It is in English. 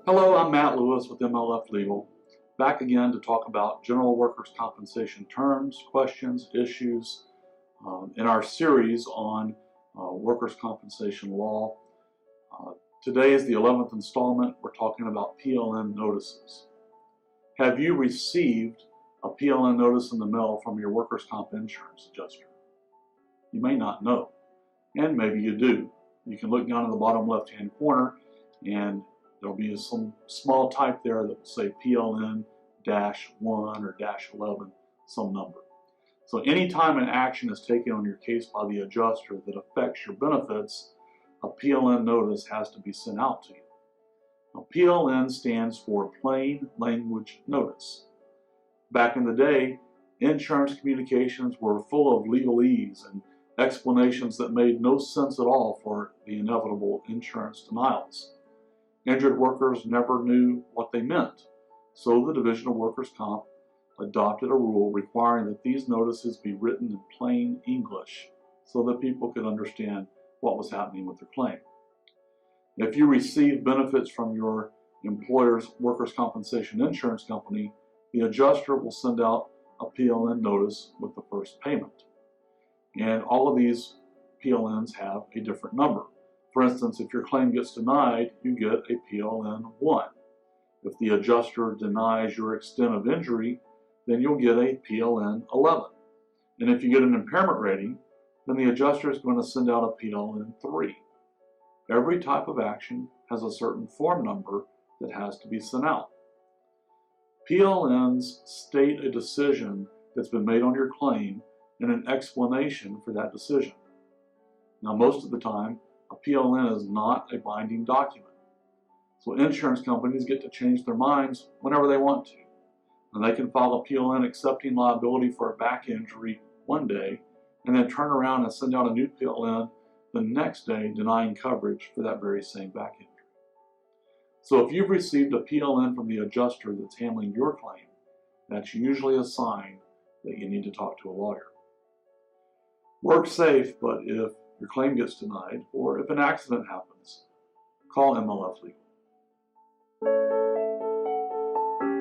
Hello, I'm Matt Lewis with MLF Legal, back again to talk about general workers' compensation terms, questions, issues in our series on workers' compensation law. Today is the 11th installment. We're talking about PLN notices. Have you received a PLN notice in the mail from your workers' comp insurance adjuster? You may not know, and maybe you do. You can look down in the bottom left-hand corner and there'll be some small type there that will say PLN-1 or -11, some number. So anytime an action is taken on your case by the adjuster that affects your benefits, a PLN notice has to be sent out to you. Now, PLN stands for Plain Language Notice. Back in the day, insurance communications were full of legalese and explanations that made no sense at all for the inevitable insurance denials. Injured workers never knew what they meant, so the Division of Workers' Comp adopted a rule requiring that these notices be written in plain English so that people could understand what was happening with their claim. If you receive benefits from your employer's workers' compensation insurance company, the adjuster will send out a PLN notice with the first payment. And all of these PLNs have a different number. For instance, if your claim gets denied, you get a PLN-1. If the adjuster denies your extent of injury, then you'll get a PLN-11. And if you get an impairment rating, then the adjuster is going to send out a PLN-3. Every type of action has a certain form number that has to be sent out. PLNs state a decision that's been made on your claim and an explanation for that decision. Now, most of the time, a PLN is not a binding document. So insurance companies get to change their minds whenever they want to. And they can file a PLN accepting liability for a back injury one day and then turn around and send out a new PLN the next day denying coverage for that very same back injury. So if you've received a PLN from the adjuster that's handling your claim, that's usually a sign that you need to talk to a lawyer. Work safe, but if your claim gets denied or if an accident happens, call MLF Legal.